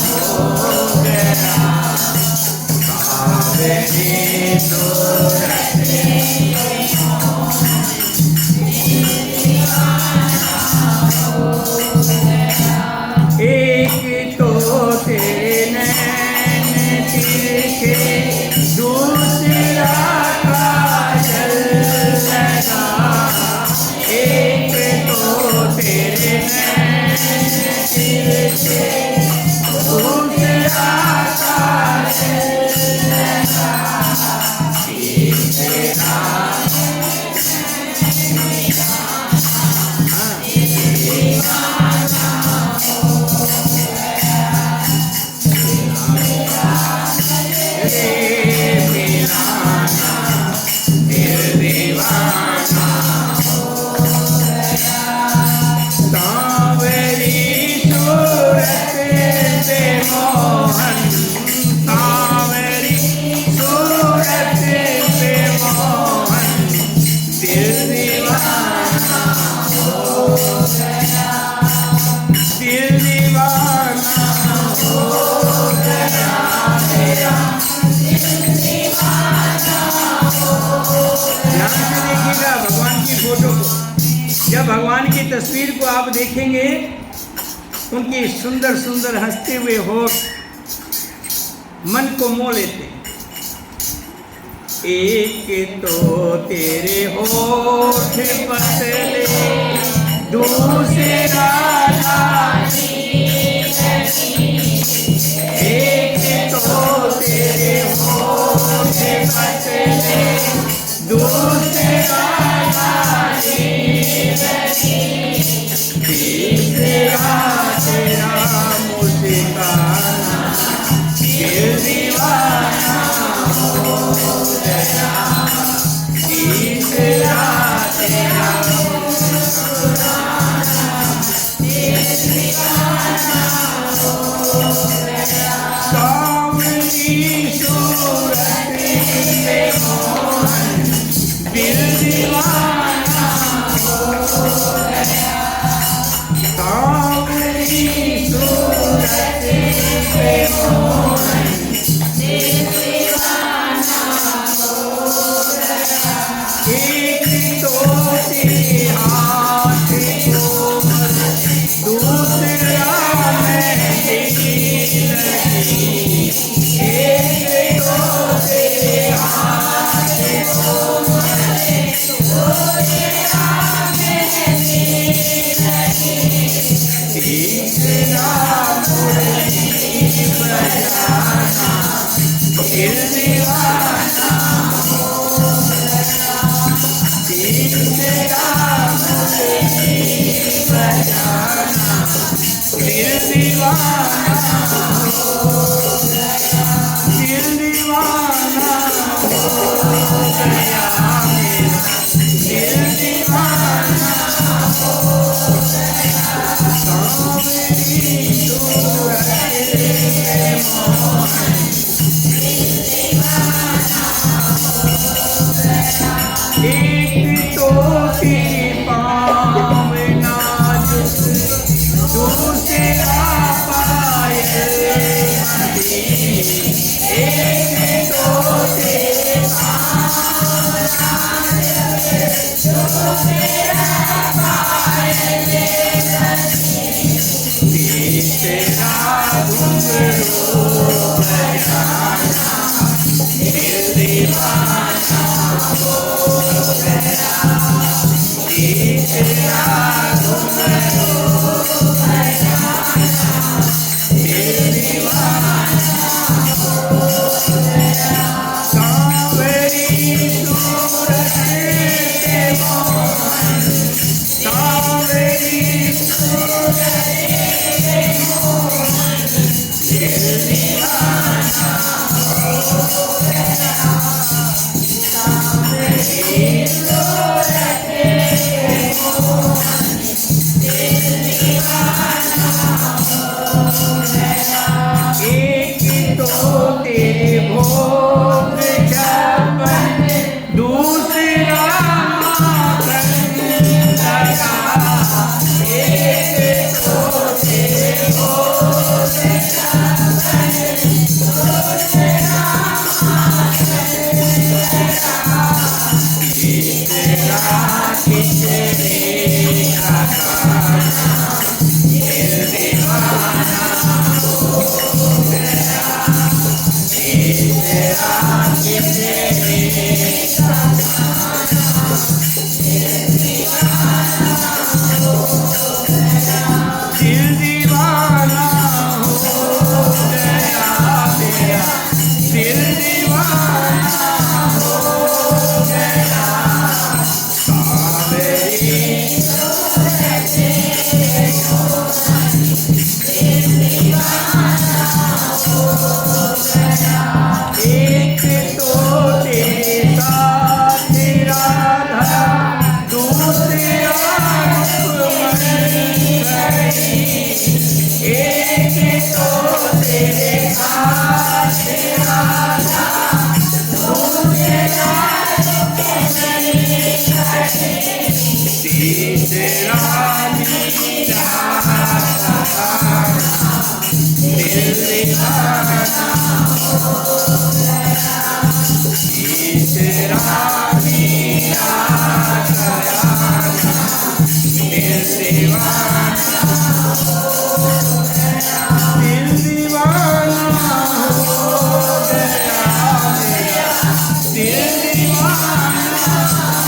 हो गया, सावरी सूरत में मोहन दिल दीवाना हो गया। एक तो तेरे नैन तिरछे, दूसरा काजल लगा, एक तो तेरे नैन तिरछे, दूसरा काजल लगा, तीसरा भगवान की तस्वीर को आप देखेंगे, उनके सुंदर सुंदर हंसते हुए होठ मन को मोह लेते। एक तो तेरे होठ पतले, दूसरा लाली, एक तो तेरे होठ पतले, दूसरा लाली, तीसरा तेरा मुस्काना, दिल दीवाना हो गया, तीसरा तेरा मुस्कुराना, दिल दीवाना हो गया, सावरी सूरत में मोहन दिल दीवाना हो गया, सावरी सूरत में मोहन दिल दीवाना हो गया। एक तो तेरे हाथ कोमल, दूसरा मेहंदी लगी, एक तो तेरे हाथ कोमल, दूसरा मेहंदी लगी, तीसरा मुरली बजाना, दिल दीवाना दिल दीवाना दिल दीवाना हो गया मेरा दिल दीवाना हो गया सांवरी सूरत के मोहन दिल दीवाना हो गया एक तो तेरी पाँव नाजुक दूसरा पायल मती एक तो तेरे पाँव नाजुक दूसरा पायल मती तीसरा घुंघरू बजाना दिल दीवाना हो गया तीसरा घुंघरू बजाना दिल दीवाना हो गया सांवरी सूरत के मोहन सांवरी सूरत के मोहन दिल दीवाना हो गया सांवरी सूरत के मोहन दिल दीवाना हो गया एक तो तेरे भोग छप्पन दूसरा माखन लगा एक तो तेरे भोग छप्पन दूसरा माखन लगा तीसरा खिचड़ी का खाना दिल दीवाना हो गया तीसरा खिचड़ी का खाना दिल दीवाना हो गया दिल दीवाना हो गया मेरा दिल दीवाना हो गया सांवरी सूरत के मोहन दिल दीवाना हो गया एक तो तेरे साथ राधा दूसरा रुक्मणी एक तो तेरे साथ राधा दूसरा रुक्मणी तीसरा मीरा दिल दीवाना हो गया तीसरा मीरा दिल दीवाना हो गया दिल दीवाना हो गया मेरा दिल दीवाना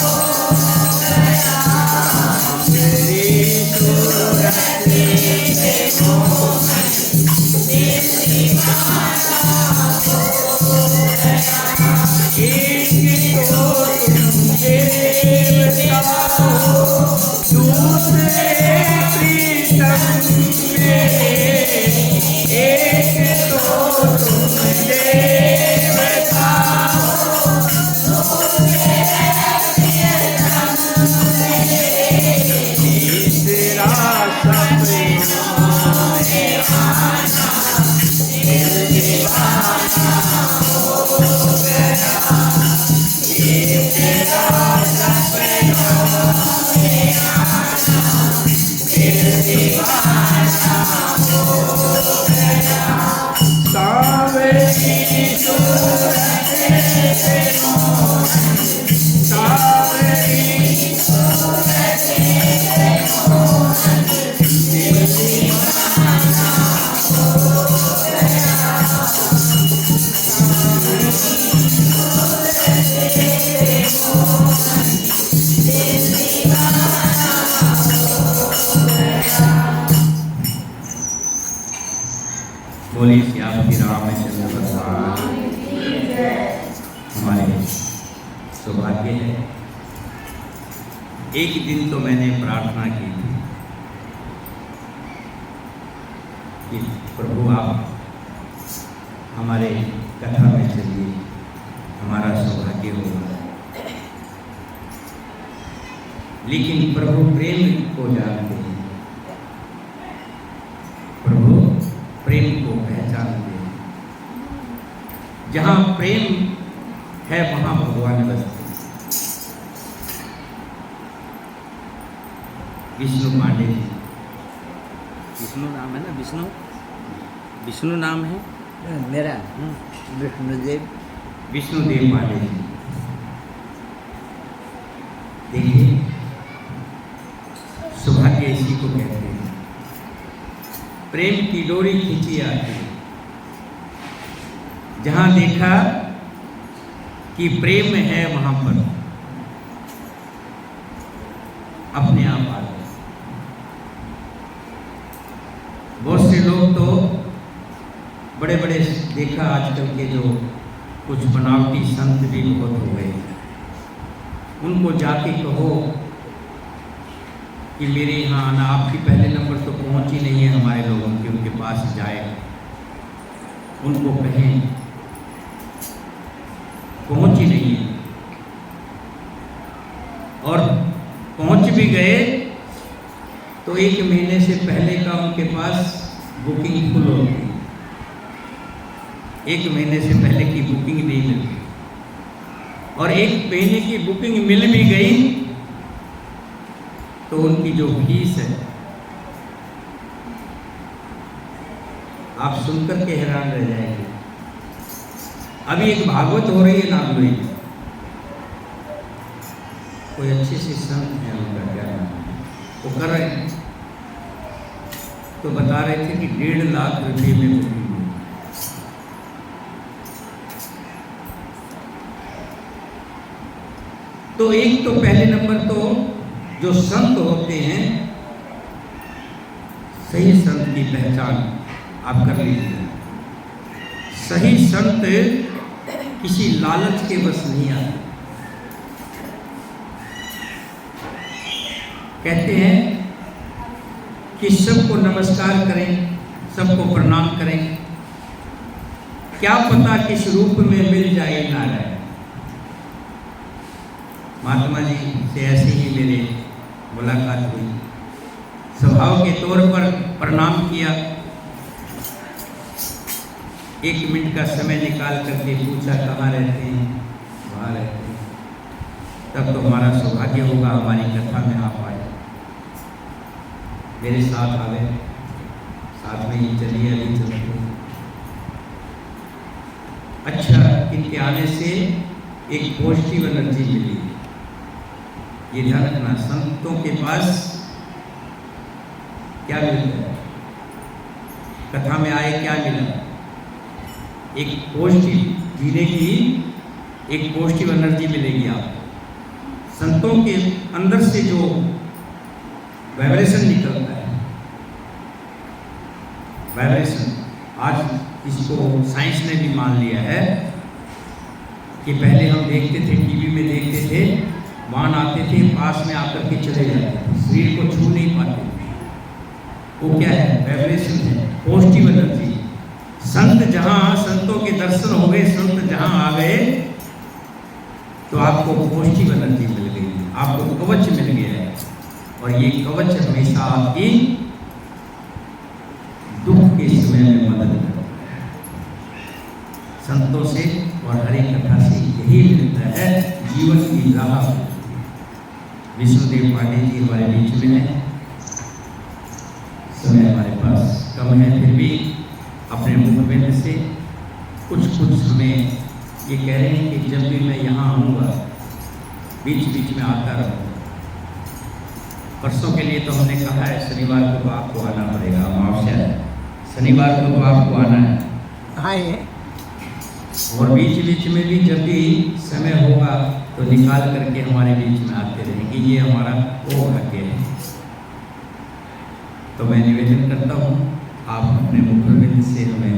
हो गया मेरी सूरत के मोहन दिल दीवाना हो गया एक तो तुम देवता हो दूसरे प्रीतम मेरे एक तो तुम देवता हो दूसरे प्रीतम मेरे तीसरा सपनों में आना दिल दीवाना हो गया तीसरा सपनों में आना दिल दीवाना हो गया सांवरी सूरत के मोहन सांवरी सूरत के मोहन दिल दीवाना हो गया बोलिए श्याम की रामचंद्र भगवान हमारे सौभाग्य है। एक दिन तो मैंने प्रार्थना की थी कि प्रभु आप हमारे कथा में चलिए, हमारा सौभाग्य होगा। लेकिन प्रभु प्रेम को जानते हैं, प्रभु प्रेम को पहचानते हैं। जहाँ प्रेम है वहाँ भगवान बसते। विष्णु पांडे जी, विष्णु नाम है ना, विष्णु नाम है मेरा विष्णुदेव पांडे जी। देखिए, सौभाग्य इसी को कहते हैं। प्रेम की डोरी खींची आती है। जहाँ देखा कि प्रेम है वहाँ पर अपने आप आ गए। बहुत से लोग तो बड़े बड़े देखा आजकल के जो कुछ बनावटी संत भी बहुत हो गए। उनको जाके कहो कि मेरे यहाँ आना, आपकी पहले नंबर तो पहुँच ही नहीं है हमारे लोगों की, उनके पास जाए, उनको कहें, पहुँच ही नहीं है। और पहुँच भी गए तो 1 महीने से पहले का उनके पास बुकिंग फुल होती है। 1 महीने से पहले की बुकिंग नहीं मिलती, और 1 महीने की बुकिंग मिल भी गई तो उनकी जो फीस है, आप सुनकर के हैरान रह जाएंगे। अभी एक भागवत हो रही है नागलोई में, कोई अच्छे से संत है, उनका क्या नाम है, वो कर रहे हैं, तो बता रहे थे कि 1.5 लाख रुपये में बुकिंग हुई। तो एक तो पहले नंबर तो जो संत होते हैं, सही संत की पहचान आप कर लीजिए। सही संत किसी लालच के बस नहीं आते। कहते हैं कि सबको नमस्कार करें, सबको प्रणाम करें, क्या पता किस रूप में मिल जाए नारायण। महात्मा जी से ऐसे ही मेरे मुलाकात हुई। स्वभाव के तौर पर प्रणाम किया, 1 मिनट का समय निकाल करके पूछा कहाँ रहते हैं, वहाँ रहते हैं। तब तो हमारा सौभाग्य होगा, हमारी कथा में आप आए, मेरे साथ आ गए, साथ में ही चलिए, अभी चलते हैं। अच्छा, इनके आने से एक पॉजिटिव एनर्जी मिली। ये ध्यान रखना, संतों के पास क्या मिलता है, कथा में आए क्या मिला, एक पॉजिटिव जीने की एक पॉजिटिव एनर्जी मिलेगी आपको। संतों के अंदर से जो वाइब्रेशन निकलता है, वाइब्रेशन, आज इसको साइंस ने भी मान लिया है कि पहले हम देखते थे, टीवी में देखते थे, मान आते थे, पास में आकर के चले जाते थे, शरीर को छू नहीं पाते। वो क्या है, वाइब्रेशन है, पॉजिटिव एनर्जी। संत जहाँ, संतों के दर्शन हो गए, संत जहाँ आ गए तो आपको पॉजिटिव एनर्जी मिल गई, आपको कवच मिल गया है। और ये कवच हमेशा आपकी दुख के समय में मदद करता है। संतों से और हरि कथा से यही मिलता है जीवन की राह। विष्णुदेव पांडे जी हमारे बीच में है, समय हमारे पास कम है, फिर भी अपने मुखबिंद से कुछ हमें ये कह रहे हैं कि जब भी मैं यहाँ आऊँगा बीच बीच में आता रहूँगा। परसों के लिए तो हमने कहा है शनिवार को तो आपको आना पड़ेगा, अमावस्या है, शनिवार को तो आपको आना है। आए और बीच बीच में भी जब भी समय होगा तो निकाल करके हमारे बीच में आते रहेंगे, ये हमारा वो भाग्य है। तो मैं निवेदन करता हूँ, आप अपने मुखबिंद से हमें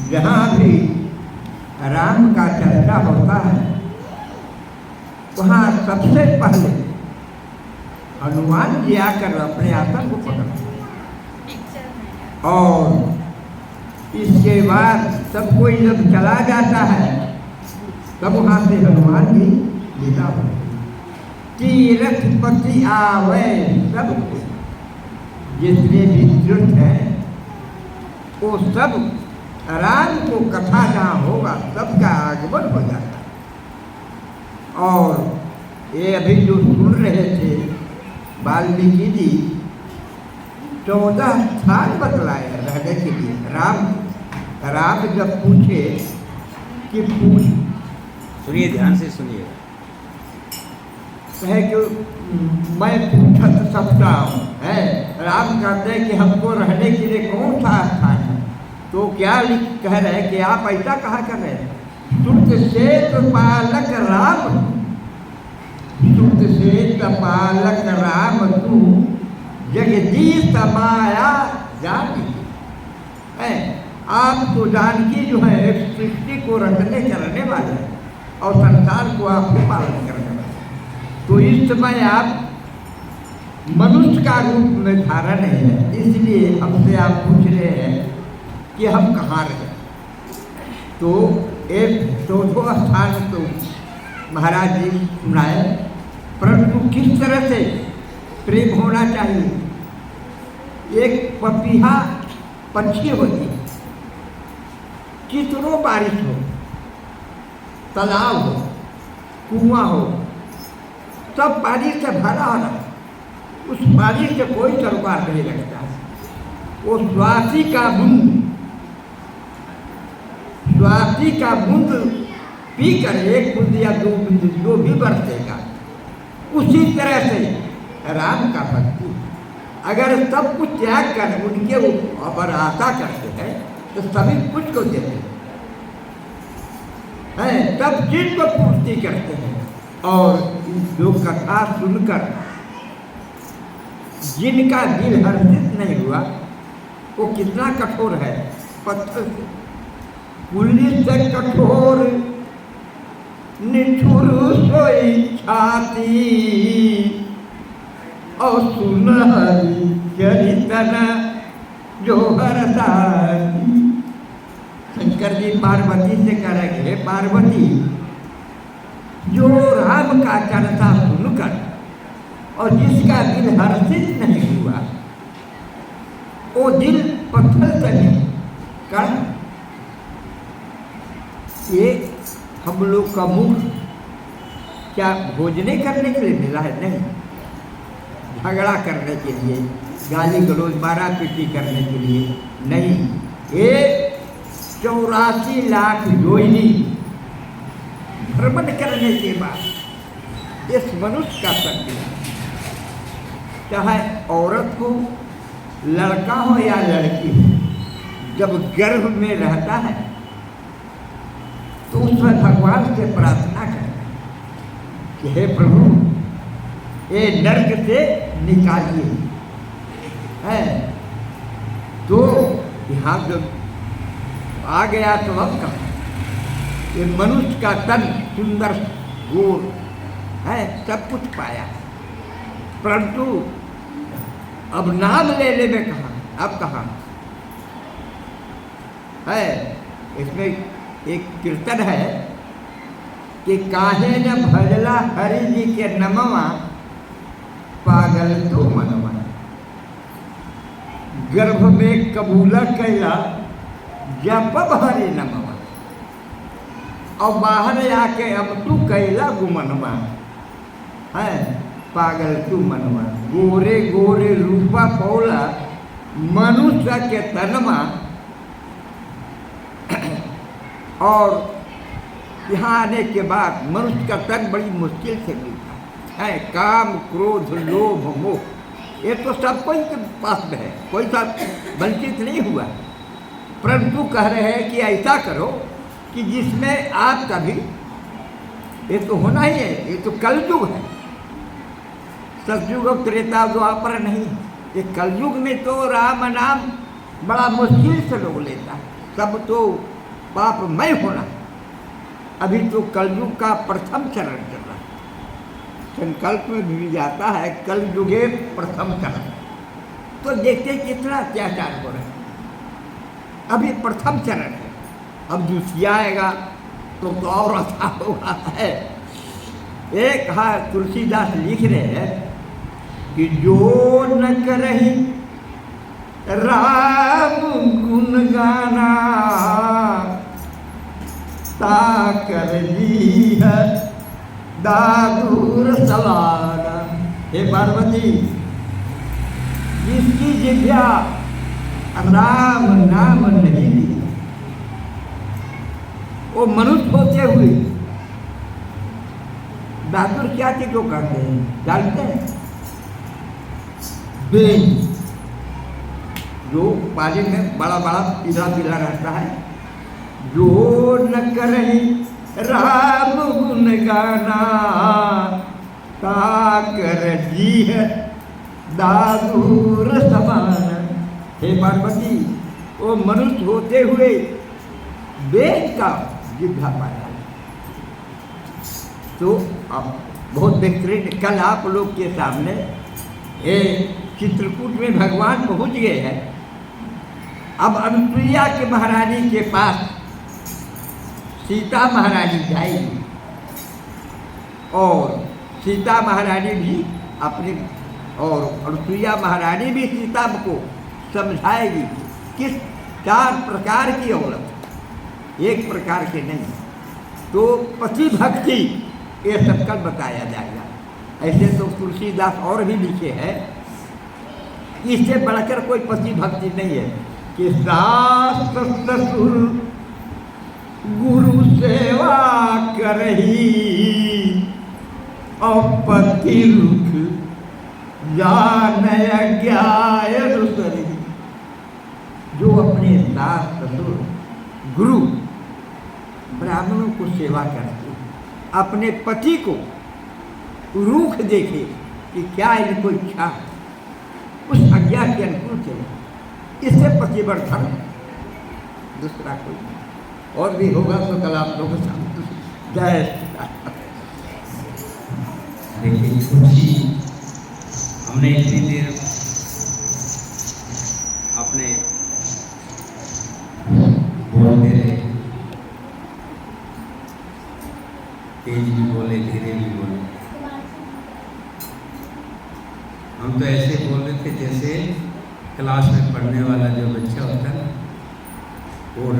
जहाँ भी राम का चर्चा होता है वहाँ सबसे पहले हनुमान जी आकर अपने आसन को पकड़ और इसके बाद सब कोई जब चला जाता है तब वहाँ से हनुमान जी विदा होते तीर्थपति आवे सब जितने भी तीर्थ हैं वो सब राम को कथा जहाँ होगा सबका आगमन हो जाता है। और ये अभी जो सुन रहे थे वाल्मीकि जी 14 स्थान बतलाए रहने के लिए। राम जब पूछे कि पूछ, सुनिए, ध्यान से सुनिए। कहे कि मैं पूछा तो सकता हूँ है। राम कहते हैं कि हमको रहने के लिए कौन सा स्थान है? तो क्या कह रहे हैं कि आप ऐसा कहा कर रहे हैं, सुत सेत पालक राम, सुत सेत पालक राम तू जगदीश माया जानकी है। आप तो जानकी जो है सृष्टि को रखने करने वाले हैं और संसार को आपको पालन करने वाले। तो इस समय आप मनुष्य का रूप में धारण है, इसलिए हमसे आप पूछ रहे हैं कि हम कहाँ रहे। तो एक 14 स्थान तो महाराज जी सुनाए, परंतु किस तरह से प्रेम होना चाहिए। एक पपीहा पंछी होती है, कितनों बारिश हो, तालाब हो, कुआं हो, सब पानी से भरा होना, उस पानी से कोई सरोकार नहीं लगता। वो स्वाति का बूंद पी कर, एक बूंद या 2 बूंद जो भी बरसेगा, उसी तरह से राम का भक्ति। अगर सब कुछ त्याग कर उनके ऊपर आशा करते हैं तो सभी कुछ को देते हैं, तब चीज को पूर्ति करते हैं। और जो कथा सुनकर जिनका दिल हर्षित नहीं हुआ वो कितना कठोर है। पत्थर से पुलिस से कठोर निठुर सोई छाती और सुनहरी चरितन जो हरसाती। शंकर जी पार्वती से कह रहे, हे पार्वती, जो राम का चर्चा सुनकर और जिसका दिल हर्षित नहीं हुआ वो दिल पत्थर से नहीं कर। ये हम लोग का मुख क्या भोजने करने के लिए मिला है? नहीं, झगड़ा करने के लिए, गाली गलौज मारा पीटी करने के लिए नहीं। ये 84 लाख योनि भ्रमण करने के बाद इस मनुष्य का शक्ति, चाहे औरत हो, लड़का हो या लड़की हो, जब गर्भ में रहता है तो उसमें भगवान से प्रार्थना करता है कि हे प्रभु, ये नर्क से निकालिए। है तो यहाँ जब आ गया तो अब कहा, ये मनुष्य का तन सुंदर गोर है, सब कुछ पाया, परंतु अब नाम लेने में कहा, अब कहा है। इसमें एक कीर्तन है कि काहे न भजला हरि जी के नमवा, पागल तो मनवा। गर्भ में कबूला कैला जप हरि नमवा, और बाहर आके अब तू कैला गुमनवा है। पागल तू मनवा, गोरे गोरे रूपा पौला मनुष्य के तनमा। और यहाँ आने के बाद मनुष्य का तन बड़ी मुश्किल से मिलता है। काम क्रोध लोभ मोह, ये तो सब कोई के पास में है, कोई सा वंचित नहीं हुआ। परंतु कह रहे हैं कि ऐसा करो कि जिसमें आप कभी, ये तो होना ही है, ये तो कलयुग है, सतयुग और त्रेता द्वापर नहीं। ये कलयुग में तो राम नाम बड़ा मुश्किल से लोग लेता है, सब तो पापमय होना। अभी तो कलयुग का प्रथम चरण चल रहा है, संकल्प में भी जाता है कल युगे प्रथम चरण। तो देखते कितना अत्याचार हो रहा है। अभी प्रथम चरण है, अब दूसरा आएगा तो और अच्छा होगा है। एक कहा तुलसीदास लिख रहे हैं कि जो न करही राम गुण गाना ता कर दी है दादूर सवाना। हे पार्वती, जिसकी जिज्ञा राम नाम नहीं ली, वो मनुष्य होते हुए दादुर क्या चीज को कहते हैं जानते हैं? बेन, जो पानी में बड़ा बड़ा पीला पीला रहता है। जो न करही राम गुण गाना ता कर जी है दादूर समान। हे पार्वती, वो मनुष्य होते हुए वेद का जिज्ञा पाया। तो अब बहुत बेहतरीन, कल आप लोग के सामने ये चित्रकूट में भगवान पहुंच गए हैं। अब अनुप्रिया के महारानी के पास सीता महारानी जाएगी और सीता महारानी भी अपने, और अनुप्रिया महारानी भी सीता को समझाएगी किस 4 प्रकार की औरत, एक प्रकार के नहीं। तो पति भक्ति ये सब कल बताया जाएगा। ऐसे तो तुलसीदास और भी लिखे हैं, इससे बढ़कर कोई पति भक्ति नहीं है कि सास ससुर गुरु सेवा करही और पति रुख जानय ज्ञाय रुसरी। जो अपने सास ससुर गुरु ब्राह्मणों को सेवा करते, अपने पति को रूख देखे कि क्या इनको इच्छा है, उस आज्ञा के अनुकूल चले, इससे पतिवर्धन दूसरा कोई नहीं। और भी होगा तो कल आप लोगों के सामने। जय श्री राम। देखिए कुछ ही हमने इतनी देर अपने बोलते रहे, तेज भी बोले धीरे भी बोले। हम तो ऐसे बोल रहे थे जैसे क्लास में पढ़ने वाला जो बच्चा होता है ना, वो